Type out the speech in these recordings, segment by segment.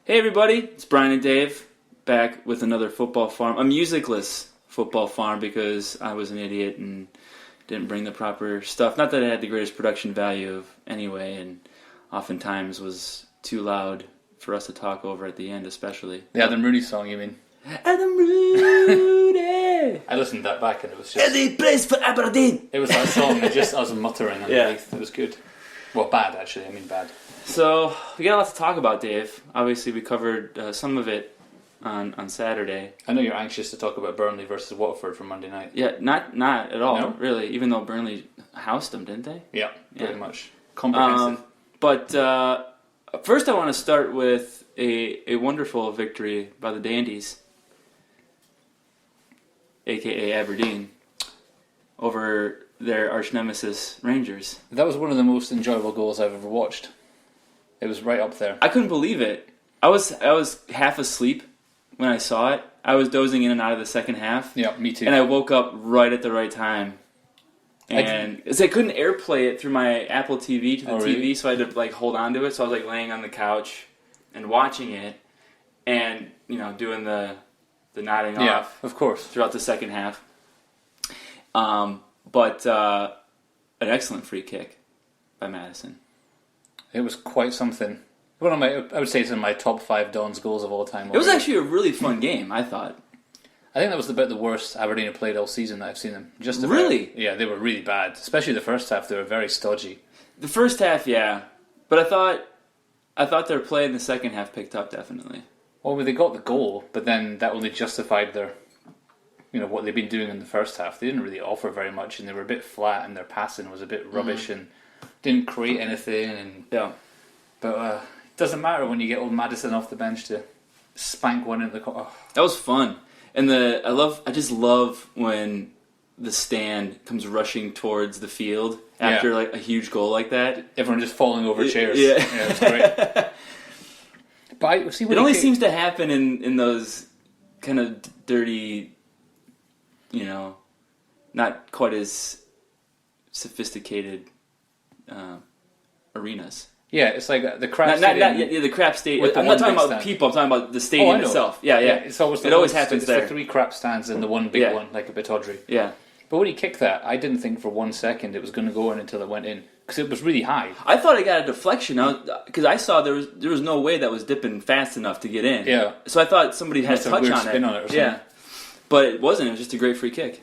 Hey everybody, it's Brian and Dave back with another football farm, a musicless football farm because I was an idiot and didn't bring the proper stuff. Not that it had the greatest production value anyway, and oftentimes was too loud for us to talk over at the end, especially. The Adam Rooney song, you mean? Adam Rooney! I listened to that back and it was just... Any place for Aberdeen! It was that song, I was muttering underneath. Yeah. It was good. Well, bad actually, I mean bad. So, we got a lot to talk about, Dave. Obviously, we covered some of it on Saturday. I know you're anxious to talk about Burnley versus Watford for Monday night. Yeah, not at all, No? really, even though Burnley housed them, didn't they? Yeah, pretty Yeah. much. Comprehensive. But first I want to start with a wonderful victory by the Dandies, a.k.a. Aberdeen, over their arch-nemesis Rangers. That was one of the most enjoyable goals I've ever watched. It was right up there. I couldn't believe it. I was half asleep when I saw it. I was dozing in and out of the second half. Yeah, me too. And I woke up right at the right time. And I couldn't AirPlay it through my Apple TV to the TV, really? so I had to hold on to it. So I was laying on the couch and watching it, and doing the nodding off. Of course. Throughout the second half. But an excellent free kick by Madison. It was quite something. I would say it's in my top 5 Don's goals of all time. It was actually a really fun game, I thought. I think that was about the worst Aberdeen have played all season that I've seen them. Just about. Really? Yeah, they were really bad. Especially the first half, they were very stodgy. The first half, yeah. But I thought their play in the second half picked up, definitely. Well, they got the goal, but then that only justified their, what they've been doing in the first half. They didn't really offer very much, and they were a bit flat, and their passing was a bit rubbish, and didn't create anything. And Yeah. But it doesn't matter when you get old Madison off the bench to spank one in the corner. Oh. That was fun. And I just love when the stand comes rushing towards the field after a huge goal like that. Everyone just falling over chairs. Yeah, it's great. But it only seems to happen in those kind of dirty, not quite as sophisticated arenas. Yeah, it's like the crap the crap stadium. I'm not talking about people. I'm talking about the stadium itself. Yeah. It always happens there. It's the 3 crap stands and the one big one, like a bit tawdry. Yeah. But when he kicked that, I didn't think for 1 second it was going to go in until it went in because it was really high. I thought it got a deflection because I saw there was no way that was dipping fast enough to get in. Yeah. So I thought somebody had a touch on spin on it or something. Yeah. But it wasn't. It was just a great free kick.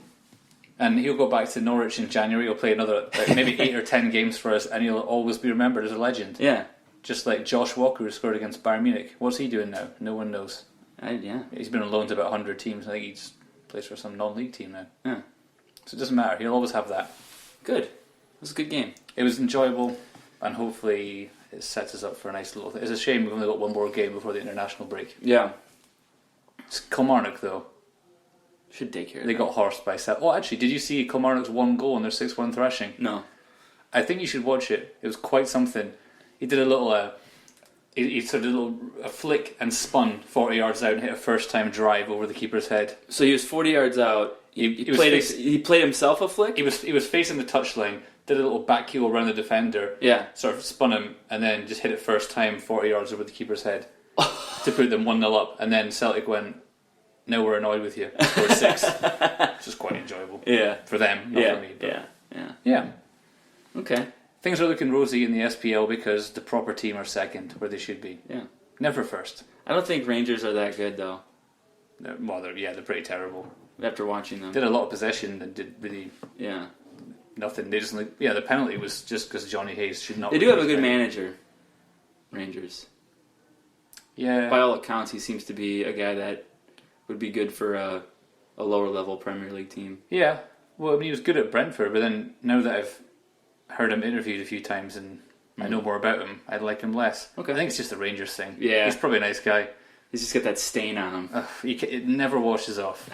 And he'll go back to Norwich in January. He'll play another maybe 8 or 10 games for us, and he'll always be remembered as a legend. Yeah. Just like Josh Walker, who scored against Bayern Munich. What's he doing now? No one knows. Yeah. He's been on loan to about 100 teams. I think he plays for some non-league team now. Yeah. So it doesn't matter. He'll always have that. Good. It was a good game. It was enjoyable, and hopefully it sets us up for a nice little thing. It's a shame we've only got one more game before the international break. Yeah. It's Kilmarnock, though. Should take care of They that. got horsed by 7. Oh, actually, did you see Kilmarnock's 1 goal in their 6-1 thrashing? No. I think you should watch it. It was quite something. He did a little... He sort of did a flick and spun 40 yards out and hit a first-time drive over the keeper's head. So he was 40 yards out. He played himself a flick? He was facing the touchline, did a little back heel around the defender, sort of spun him, and then just hit it first time 40 yards over the keeper's head to put them 1-0 up. And then Celtic went, "Now we're annoyed with you." Scored 6. It's just quite enjoyable. Yeah. For them, not for me. But Yeah. Okay. Things are looking rosy in the SPL because the proper team are second, where they should be. Yeah. Never first. I don't think Rangers are that good, though. Well, they're pretty terrible. After watching them. Did a lot of possession and did really nothing. They just the penalty was just because Johnny Hayes should not. They do have a good manager, Rangers. Yeah. By all accounts, he seems to be a guy that would be good for a lower level Premier League team. Yeah. Well, I mean, he was good at Brentford, but then now that I've heard him interviewed a few times and I know more about him, I like him less. Okay. I think it's just a Rangers thing. Yeah. He's probably a nice guy. He's just got that stain on him. It never washes off.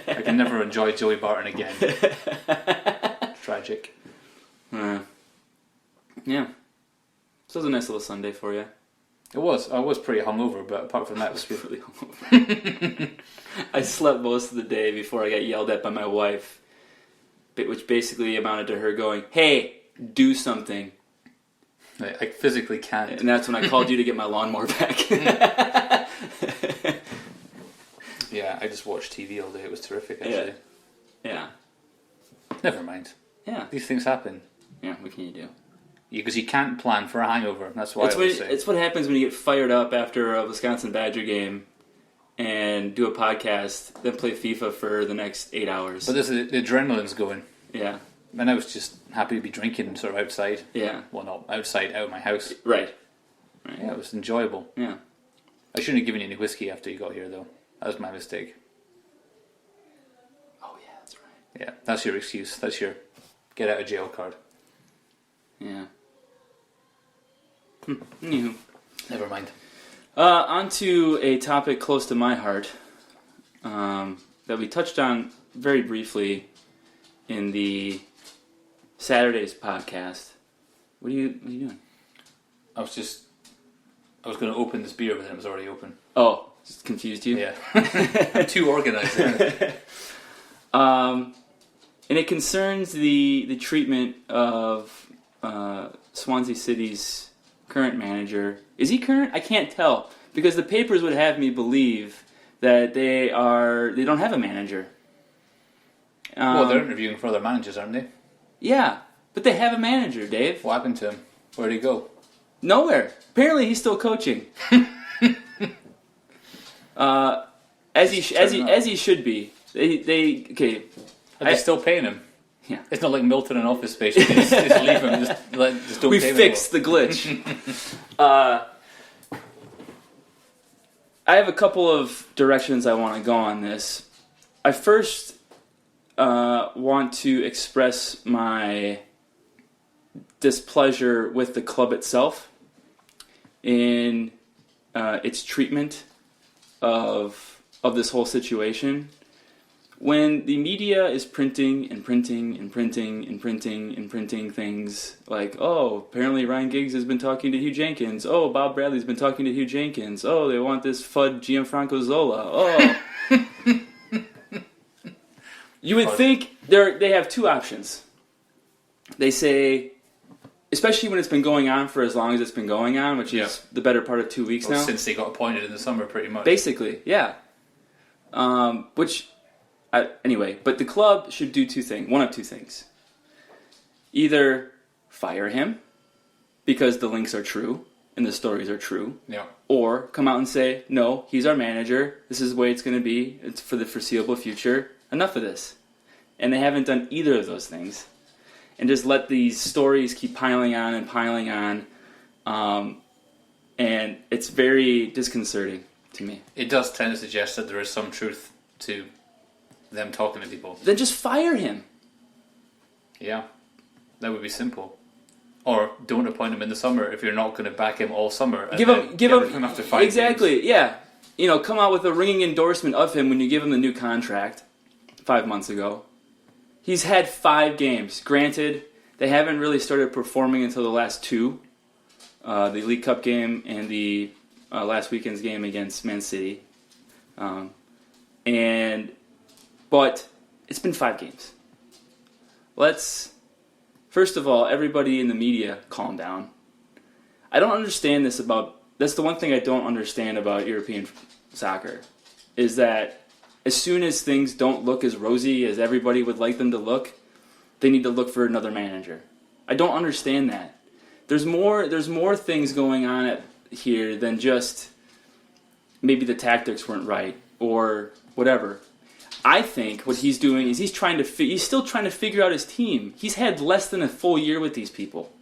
I can never enjoy Joey Barton again. Tragic. Yeah. So it was a nice little Sunday for you. It was. I was pretty hungover, but apart from that, it was good. Really hungover. I slept most of the day before I got yelled at by my wife, which basically amounted to her going, "Hey, do something." I physically can't. And that's when I called you to get my lawnmower back. Yeah, I just watched TV all day. It was terrific, actually. Yeah. Never mind. Yeah. These things happen. Yeah, what can you do? Because you can't plan for a hangover. That's why I always say. It's what happens when you get fired up after a Wisconsin Badger game and do a podcast, then play FIFA for the next 8 hours. But the adrenaline's going. Yeah. And I was just happy to be drinking sort of outside. Yeah. Well, not outside, out of my house. Right. Yeah, it was enjoyable. Yeah. I shouldn't have given you any whiskey after you got here, though. That was my mistake. Oh, yeah, that's right. Yeah, that's your excuse. That's your get out of jail card. Yeah. Anywho. Never mind. On to a topic close to my heart that we touched on very briefly in the Saturday's podcast. What are you doing? I was going to open this beer, but then it was already open. Oh, just confused you? Yeah. I'm too organized. And it concerns the treatment of Swansea City's current manager. Is he current? I can't tell, because the papers would have me believe that they don't have a manager. Well, they're interviewing for other managers, aren't they? Yeah, but they have a manager, Dave. What happened to him? Where'd he go? Nowhere. Apparently, he's still coaching. As he should be. Okay. Are they still paying him? Yeah. It's not like Milton in Office Space. You can just leave him. Just don't we pay him fixed the glitch. I have a couple of directions I want to go on this. I first want to express my displeasure with the club itself in its treatment of this whole situation. When the media is printing and printing and printing and printing and printing things like, oh, apparently Ryan Giggs has been talking to Hugh Jenkins. Oh, Bob Bradley's been talking to Hugh Jenkins. Oh, they want this FUD Gianfranco Zola. Oh. You would think they have two options. They say, especially when it's been going on for as long as it's been going on, which is the better part of 2 weeks now. Since they got appointed in the summer, pretty much. Basically, yeah. Anyway, but the club should do one of two things. Either fire him, because the links are true and the stories are true. Yeah. Or come out and say, no, he's our manager. This is the way it's going to be. It's for the foreseeable future. Enough of this. And they haven't done either of those things. And just let these stories keep piling on and piling on. And it's very disconcerting to me. It does tend to suggest that there is some truth to them talking to people. Then just fire him. Yeah. That would be simple. Or don't appoint him in the summer if you're not going to back him all summer. And give him after 5 exactly, games. Yeah. Come out with a ringing endorsement of him when you give him the new contract 5 months ago. He's had 5 games. Granted, they haven't really started performing until the last 2. The League Cup game and the last weekend's game against Man City. But it's been 5 games. First of all, everybody in the media, calm down. I don't understand this that's the one thing I don't understand about European soccer, is that as soon as things don't look as rosy as everybody would like them to look, they need to look for another manager. I don't understand that. There's more things going on here than just maybe the tactics weren't right or whatever. I think what he's doing is he's still trying to figure out his team. He's had less than a full year with these people.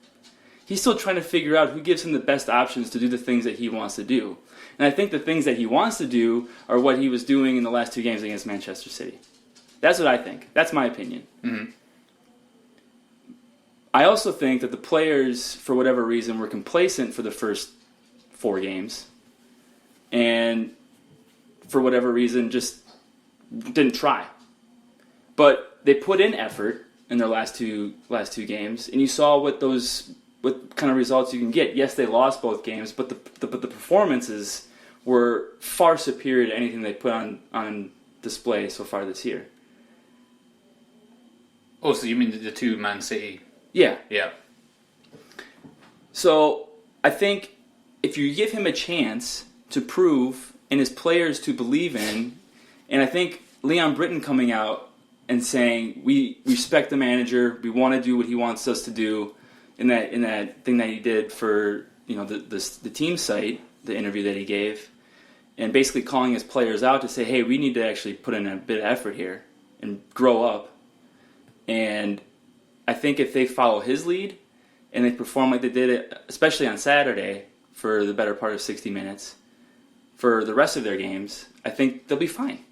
He's still trying to figure out who gives him the best options to do the things that he wants to do. And I think the things that he wants to do are what he was doing in the last 2 games against Manchester City. That's what I think. That's my opinion. Mm-hmm. I also think that the players, for whatever reason, were complacent for the first 4 games. And for whatever reason, just didn't try. But they put in effort in their last two games, and you saw what kind of results you can get. Yes, they lost both games, but the performances were far superior to anything they put on display so far this year. Oh, so you mean the 2 Man City? Yeah. Yeah. So I think if you give him a chance to prove and his players to believe in, and I think Leon Britton coming out and saying we respect the manager, we want to do what he wants us to do, in that thing that he did for the team site, the interview that he gave, and basically calling his players out to say, hey, we need to actually put in a bit of effort here and grow up. And I think if they follow his lead and they perform like they did, especially on Saturday for the better part of 60 minutes, for the rest of their games, I think they'll be fine.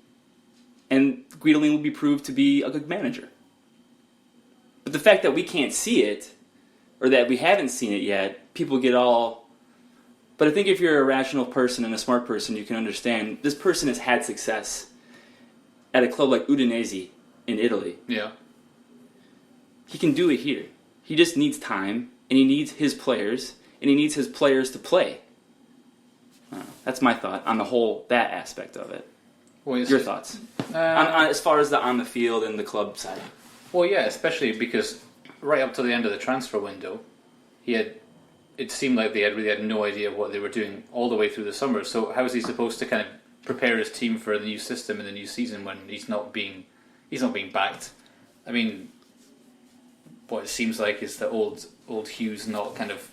And Guidolin will be proved to be a good manager. But the fact that we can't see it, or that we haven't seen it yet, people get all... But I think if you're a rational person and a smart person, you can understand this person has had success at a club like Udinese in Italy. Yeah. He can do it here. He just needs time, and he needs his players, and he needs his players to play. That's my thought on the whole, that aspect of it. Your thoughts? As far as the on the field and the club side. Well, yeah, especially because right up to the end of the transfer window, it seemed like they really had no idea what they were doing all the way through the summer. So how is he supposed to kind of prepare his team for the new system and the new season when he's not being backed? I mean, what it seems like is that old Hugh's not kind of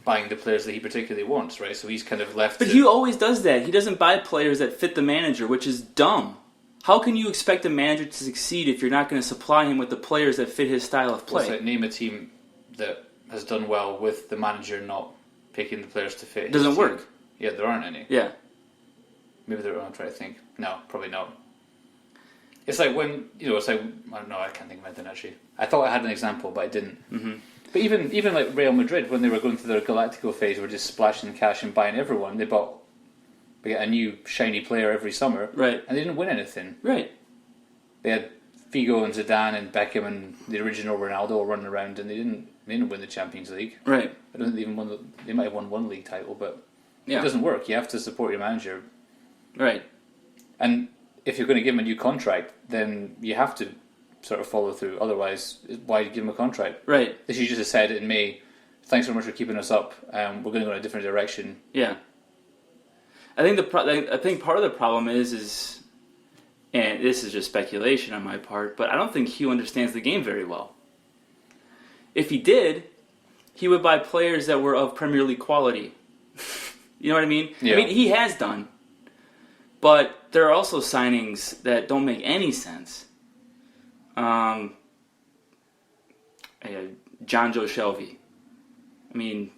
buying the players that he particularly wants, right? So he's kind of left. But Hugh always does that. He doesn't buy players that fit the manager, which is dumb. How can you expect a manager to succeed if you're not going to supply him with the players that fit his style of play? So name a team that has done well with the manager not picking the players to fit. It doesn't work. Yeah, there aren't any. Yeah. Maybe there are. I'm trying to think. No, probably not. It's like when, it's like, I don't know, I can't think of anything actually. I thought I had an example, but I didn't. Mm-hmm. But even like Real Madrid, when they were going through their Galactico phase, were just splashing cash and buying everyone. They get a new shiny player every summer. Right. And they didn't win anything. Right. They had Figo and Zidane and Beckham and the original Ronaldo running around, and they didn't win the Champions League. Right. I don't think they even won. They might have won one league title, but yeah. It doesn't work. You have to support your manager. Right. And if you're going to give him a new contract, then you have to sort of follow through. Otherwise, why give him a contract? Right. They should just have said in May, thanks so much for keeping us up. We're going to go in a different direction. Yeah. I think part of the problem is, and this is just speculation on my part, but I don't think Hugh understands the game very well. If he did, he would buy players that were of Premier League quality. You know what I mean? Yeah. I mean, he has done. But there are also signings that don't make any sense. John Joe Shelby. I mean,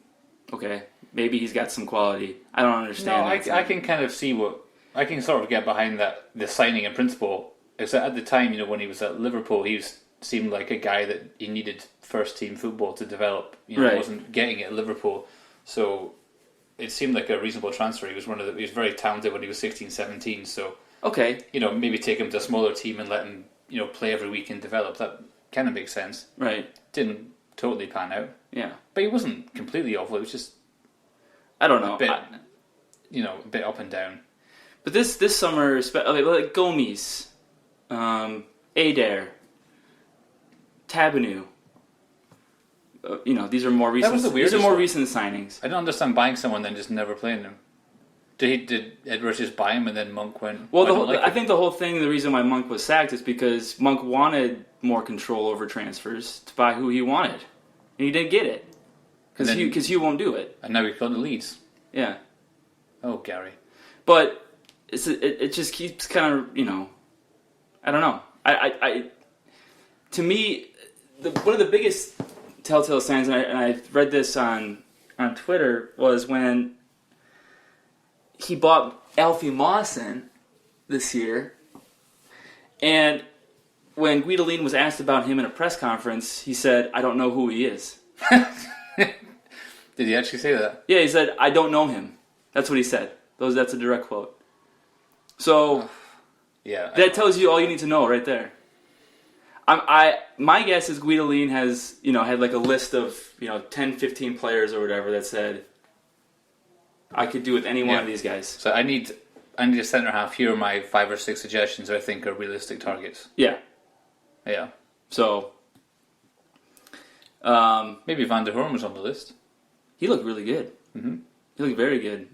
okay, maybe he's got some quality. I don't understand. No, I can kind of see I can sort of get behind that, the signing in principle. Except at the time, when he was at Liverpool, he seemed like a guy that he needed first team football to develop. Right. Wasn't getting it at Liverpool, so it seemed like a reasonable transfer. He was he was very talented when he was 16, 17. So okay, maybe take him to a smaller team and let him play every week and develop. That kind of makes sense. Right. Didn't totally pan out. Yeah, but he wasn't completely awful. It was just I don't know, a bit, a bit up and down. But this summer, like Gomes, Adair, Tabanu. These are more recent. That was the weirdest these are more one. recent signings. I don't understand buying someone then just never playing them. Did Edwards just buy him and then Monk went? Well, I think the whole thing, the reason why Monk was sacked is because Monk wanted more control over transfers to buy who he wanted, and he didn't get it because Hugh won't do it. And now he's gone to Leeds. Yeah. Oh, Gary. But it just keeps kind of I don't know. I to me, one of the biggest telltale signs, and I read this on Twitter, was when he bought Alfie Mawson this year, and when Guidolin was asked about him in a press conference, he said, "I don't know who he is." Did he actually say that? Yeah, he said, "I don't know him." That's what he said. That's a direct quote. So, yeah, that tells you all you need to know right there. My guess is Guidolin has, had like a list of, 10, 15 players or whatever that said, I could do with any one of these guys. So I need a centre half. Here are my 5 or 6 suggestions I think are realistic targets. Yeah. Yeah. So, maybe Van der Horn was on the list. He looked really good. Mm-hmm. He looked very good.